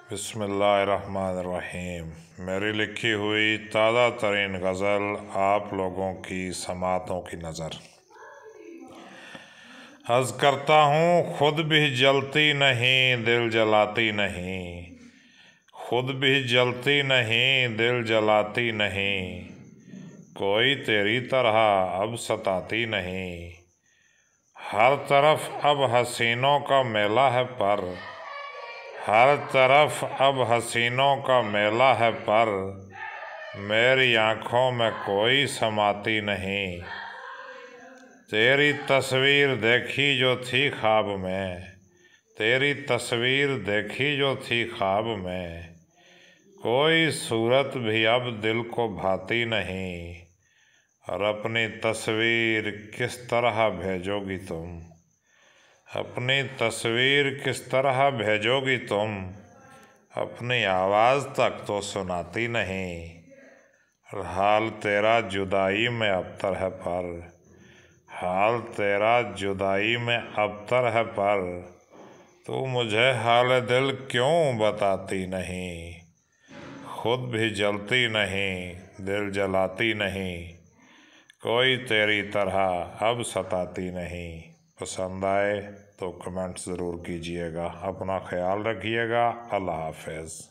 बिस्मिल्लाहिर्रहमानिर्रहीम। मेरी लिखी हुई ताज़ा तरीन गज़ल आप लोगों की समातों की नज़र। अर्ज़ करता हूँ खुद भी जलती नहीं दिल जलाती नहीं, खुद भी जलती नहीं दिल जलाती नहीं, कोई तेरी तरह अब सताती नहीं। हर तरफ अब हसीनों का मेला है पर, हर तरफ अब हसीनों का मेला है पर, मेरी आँखों में कोई समाती नहीं। तेरी तस्वीर देखी जो थी ख्वाब में, तेरी तस्वीर देखी जो थी ख्वाब में, कोई सूरत भी अब दिल को भाती नहीं। और अपनी तस्वीर किस तरह भेजोगी तुम, अपनी तस्वीर किस तरह भेजोगी तुम, अपनी आवाज़ तक तो सुनाती नहीं। और हाल तेरा जुदाई में अबतर है पर, हाल तेरा जुदाई में अबतर है पर, तू मुझे हाल दिल क्यों बताती नहीं। खुद भी जलती नहीं दिल जलाती नहीं, कोई तेरी तरह अब सताती नहीं। पसंद आए तो कमेंट ज़रूर कीजिएगा। अपना ख्याल रखिएगा। अल्लाह हाफ़िज़।